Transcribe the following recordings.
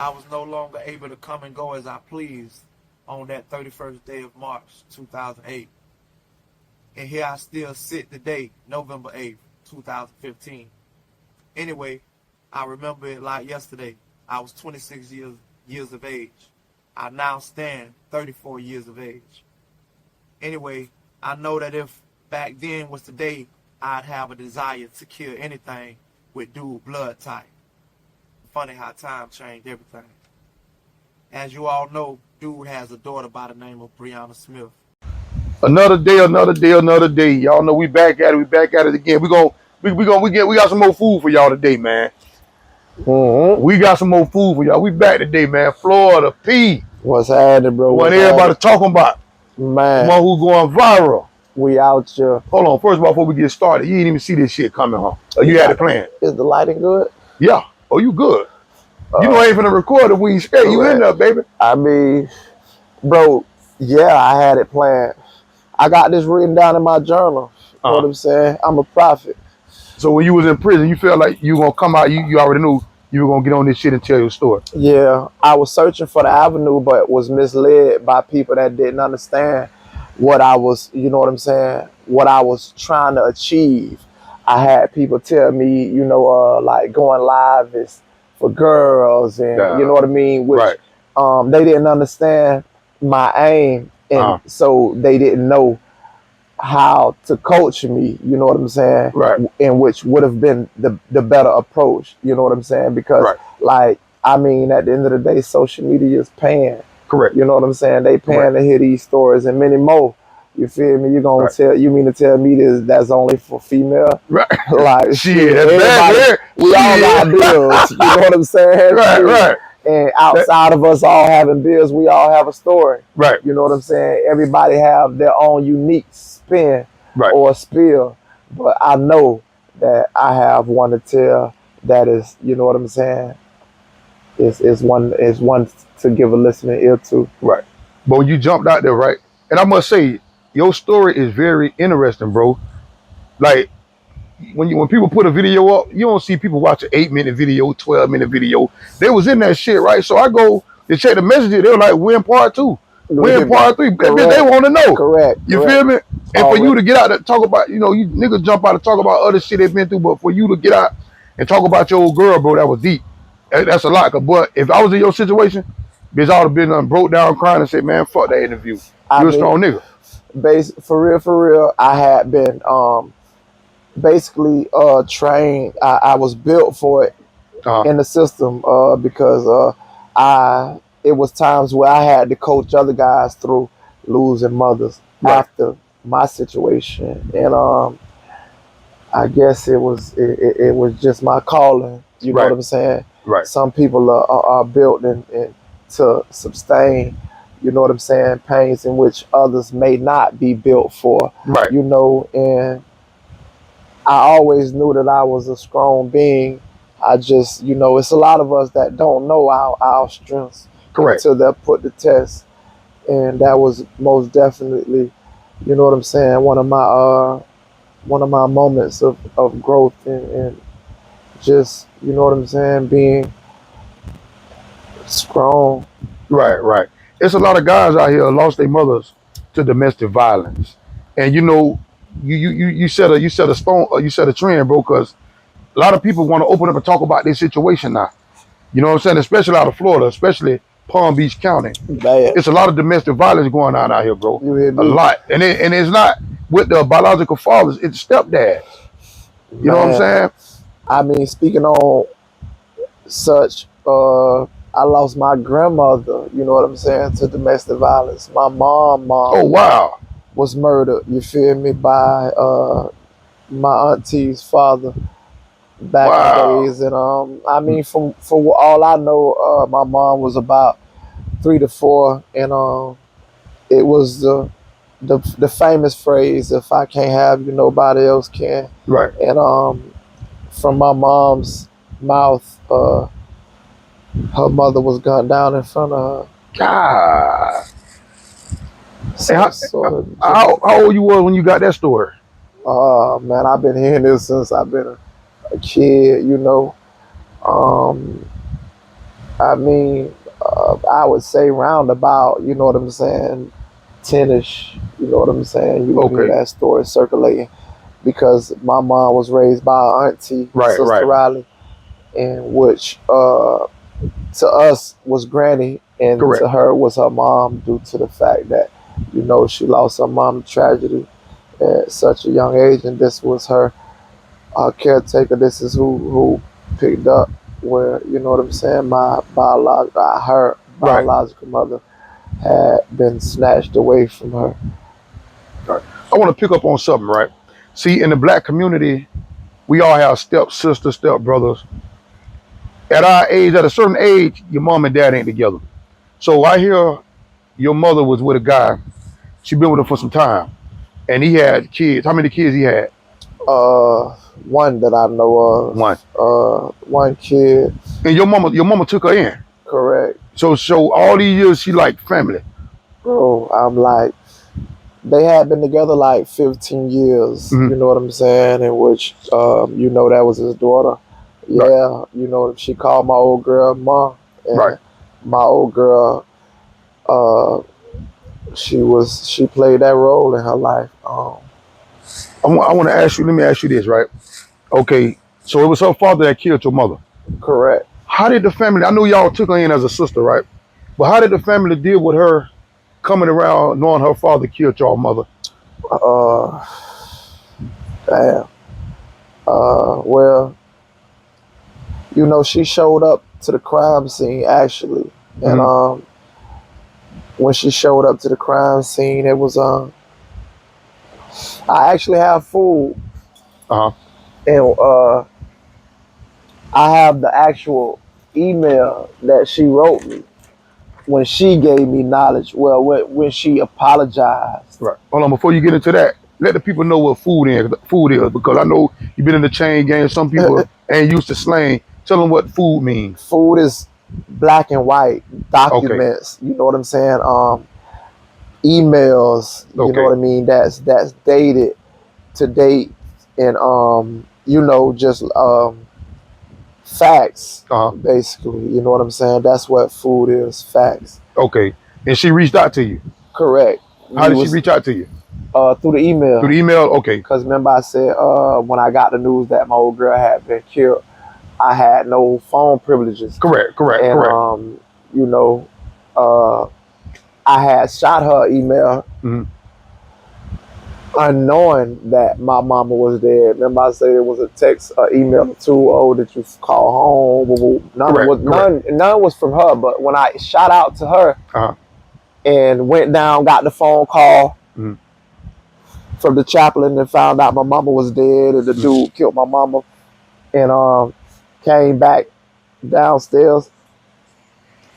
I was no longer able to come and go as I pleased on that 31st day of March 2008. And here I still sit today, November 8th, 2015. Anyway, I remember it like yesterday. I was 26 years of age. I now stand 34 years of age. Anyway, I know that if back then was today, I'd have a desire to kill anything with dude blood type. Funny how time changed everything. As you all know, dude has a daughter by the name of Brianna Smith. Another day, another day, another day. Y'all know we back at it. We back at it again. We got some more food for y'all today, man. We got some more food for y'all. We back today, man. Florida P. What's happening, bro? What everybody talking about? Man, The one who's going viral. we out here. Hold on. First of all, before we get started, you didn't even see this shit coming, huh? Or you had it planned? Is the lighting good? Yeah. Oh, you good. You know I ain't finna record if we ain't scared. You in there, baby. I mean, bro, yeah, I had it planned. I got this written down in my journal. You know what I'm saying? I'm a prophet. So when you was in prison, you felt like you gonna come out, you already knew you were gonna get on this shit and tell your story. Yeah, I was searching for the avenue, but was misled by people that didn't understand what I was, you know what I'm saying, what I was trying to achieve. I had people tell me, like going live is for girls and you know what I mean, which they didn't understand my aim, and so they didn't know how to coach me, you know what I'm saying? And which would have been the better approach, you know what I'm saying? Because like, I mean, at the end of the day, social media is paying. Correct. You know what I'm saying? They paying to hear these stories and many more. You feel me? You gonna you mean to tell me that's only for female? Right. Like shit, everybody, we all got bills. You know what I'm saying? Right. And outside of us all having bills, we all have a story. Right. You know what I'm saying? Everybody have their own unique spin or spill. But I know that I have one to tell that is, you know what I'm saying? Is one to give a listening ear to. Right. But when you jumped out there, right? And I must say, your story is very interesting, bro. Like when people put a video up, you don't see people watch an 8-minute video, 12-minute video. They was in that shit, right? So I go to check the messages. They were like, "When part 2? When part 3?" They want to know. Correct. You feel me? And for you to get out and talk about, you niggas jump out and talk about other shit they've been through, but for you to get out and talk about your old girl, bro, that was deep. That's a lot. But if I was in your situation, bitch, I would have been broke down crying and said, "Man, fuck that interview. You a strong nigga." For real, I had been basically trained. I was built for it in the system because it was times where I had to coach other guys through losing mothers after my situation, and I guess it was just my calling. You know what I'm saying? Right. Some people are built and to sustain, you know what I'm saying, pains in which others may not be built for. Right. You know, and I always knew that I was a strong being. I just, it's a lot of us that don't know our strengths until they're put to test. And that was most definitely, you know what I'm saying, one of my moments of growth and just, you know what I'm saying, being strong. Right. It's a lot of guys out here lost their mothers to domestic violence. And you set a trend, bro, because a lot of people want to open up and talk about this situation now. You know what I'm saying? Especially out of Florida, especially Palm Beach County. Bad. It's a lot of domestic violence going on out here, bro. You hear me? A lot. And it's not with the biological fathers, it's stepdads. You know what I'm saying? I mean, speaking on such, I lost my grandmother, you know what I'm saying, to domestic violence. My mom was murdered, you feel me, by my auntie's father back in the days. And I mean, for all I know, my mom was about 3 to 4, and it was the famous phrase, "If I can't have you, nobody else can." Right. And from my mom's mouth, her mother was gunned down in front of her. God. How old you were when you got that story? Man, I've been hearing this since I've been a kid, you know. I mean, I would say roundabout, you know what I'm saying, 10ish, you know what I'm saying? You would hear Okay. that story circulating because my mom was raised by her auntie, Right, Sister right. Riley, in which to us was granny and Correct. to her was her mom due to the fact that, you know, she lost her mom to tragedy at such a young age, and this was her caretaker. This is who picked up where, you know what I'm saying, her Right. biological mother had been snatched away from her. Right. I want to pick up on something, right? See, in the black community, we all have step sisters, step brothers. At our age, at a certain age, your mom and dad ain't together. So I hear your mother was with a guy. She been with him for some time, and he had kids. How many kids he had? Uh, One that I know One. of, one kid, And your mama took her in. correct. So all these years she like family. Bro, I'm like, they had been together like 15 years, Hmm. you know what I'm saying, in which, you know, that was his daughter. Right. Yeah, you know, she called my old girl mom, Right. and my old girl, uh, she played that role in her life. I want to ask you. Let me ask you this, right? Okay. So it was her father that killed your mother. Correct. How did the family? I know y'all took her in as a sister, right? But how did the family deal with her coming around knowing her father killed your mother? Uh, Damn. Well, you know, she showed up to the crime scene actually, and Hmm. when she showed up to the crime scene, it was I actually have food, Uh huh. and I have the actual email that she wrote me when she gave me knowledge. Well, when she apologized. Right. Hold on. Before you get into that, let the people know what food is, because I know you've been in the chain game. Some people ain't used to slang. Tell them what food means. Food is black and white Okay. documents. You know what I'm saying? Emails. You know Okay. what I mean? That's dated to date, and you know, just facts. Uh huh. Basically, you know what I'm saying? That's what food is. Facts. Okay. And she reached out to you. Correct. How We did she was reach out to you? through the Through email. the email? Okay. Because remember, I said when I got the news that my old girl had been killed, I had no phone privileges. Correct. Correct. And, Correct. you know, uh, I had shot her email Hmm. unknowing that my mama was dead. Remember, I said it was a text, email too. Oh, did you call home? Correct. Correct. None was from her. But when I shot out to her Uh huh. and went down, got the phone call Hmm. from the chaplain and found out my mama was dead and the Hmm. dude killed my mama, and came back downstairs,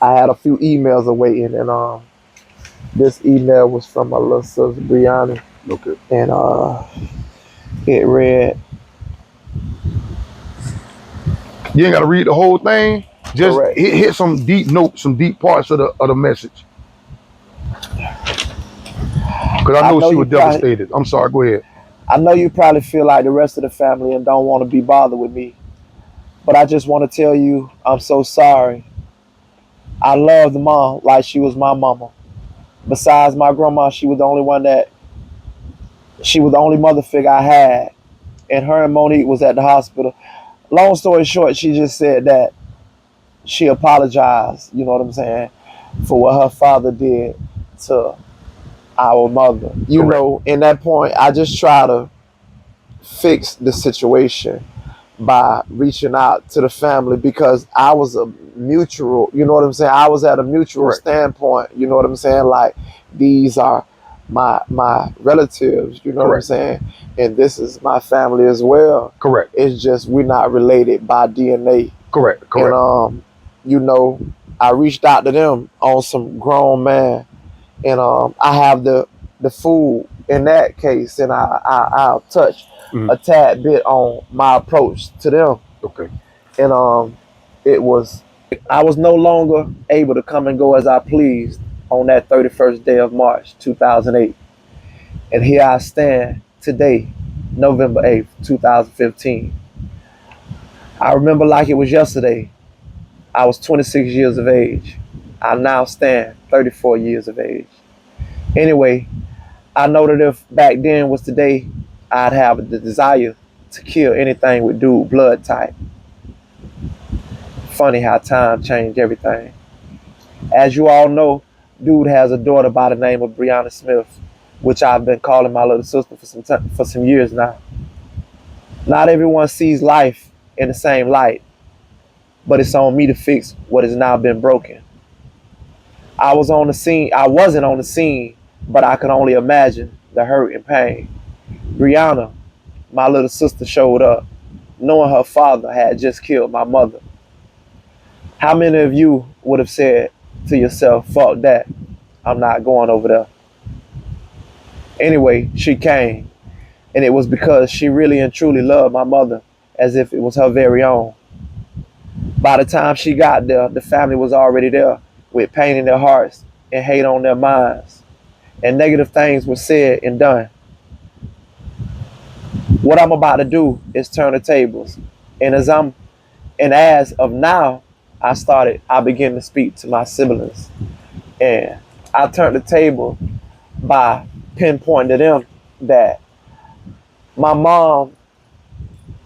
I had a few emails awaiting, and this email was from my little sister Brianna, Okay. and it read, You ain't got to read the whole thing. Just correct. hit some deep notes, some deep parts of the message. Because I I know know she you was probably, devastated. I'm sorry. Go ahead. I know you probably feel like the rest of the family and don't want to be bothered with me, but I just want to tell you I'm so sorry. I loved mom like she was my mama. Besides my grandma, she was the only mother figure I had, and her and Monique was at the hospital. Long story short, she just said that she apologized, you know what I'm saying, for what her father did to our mother. You Correct. know, in that point, I just try to fix the situation by reaching out to the family because I was a mutual, you know what I'm saying? I was at a mutual Correct. standpoint, you know what I'm saying? Like, these are my relatives, you know what I'm Correct. saying? And this is my family as well. Correct. It's just we're not related by DNA. Correct. And Correct. you know, I reached out to them on some grown man, and I have the food in that case, and I'll touch Hmm. a tad bit on my approach to them, Okay. and it was I was no longer able to come and go as I pleased on that 31st day of March 2008, and here I stand today, November 8th, 2015. I remember like it was yesterday. I was 26 years of age. I now stand 34 years of age. Anyway, I know that if back then was today, I'd have the desire to kill anything with dude blood type. Funny how time changed everything. As you all know, dude has a daughter by the name of Brianna Smith, which I've been calling my little sister for some years now. Not everyone sees life in the same light, but it's on me to fix what has now been broken. I was on the scene. I wasn't on the scene, but I could only imagine the hurt and pain. Brianna, my little sister, showed up, knowing her father had just killed my mother. How many of you would have said to yourself, fuck that, I'm not going over there? Anyway, she came, and it was because she really and truly loved my mother as if it was her very own. By the time she got there, the family was already there with pain in their hearts and hate on their minds, and negative things were said and done. What I'm about to do is turn the tables, and as of now, I began to speak to my siblings, and I turned the table by pinpointing to them that my mom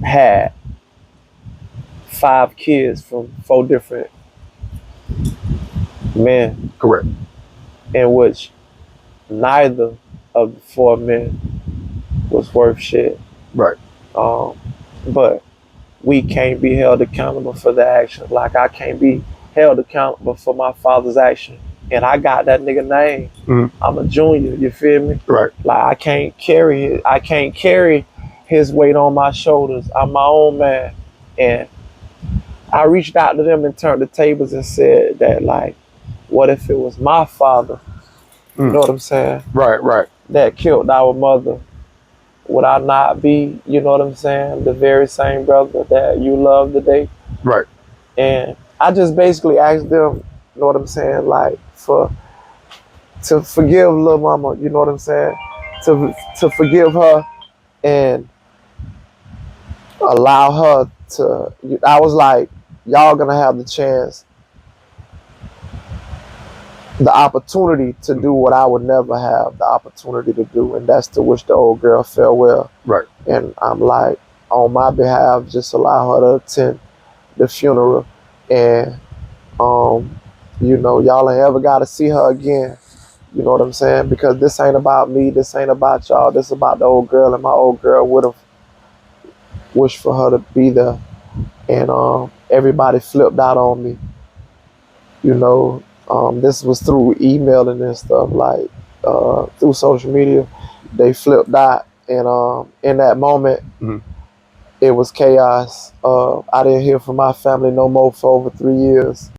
had 5 kids from 4 different men, Correct. in which neither of the 4 men was worth shit. Right. But we can't be held accountable for the actions. Like I can't be held accountable for my father's action. And I got that nigga name. Mm-hmm. I'm a junior, you feel me? Right. Like I can't carry his weight on my shoulders. I'm my own man. And I reached out to them and turned the tables and said that, like, what if it was my father? You know what I'm saying? Right, right. That killed our mother. Would I not be, you know what I'm saying, the very same brother that you love today? Right. And I just basically asked them, you know what I'm saying, like, to forgive little mama, you know what I'm saying? To forgive her and allow her to, I was like, y'all gonna have the chance, the opportunity to do what I would never have the opportunity to do, and that's to wish the old girl farewell. Right. And I'm like, on my behalf, just allow her to attend the funeral. And, you know, y'all ain't ever got to see her again. You know what I'm saying? Because this ain't about me. This ain't about y'all. This is about the old girl. And my old girl would have wished for her to be there. And everybody flipped out on me. You know, this was through emailing and stuff, like through social media. They flipped out. And in that moment, it was chaos. I didn't hear from my family no more for over 3 years.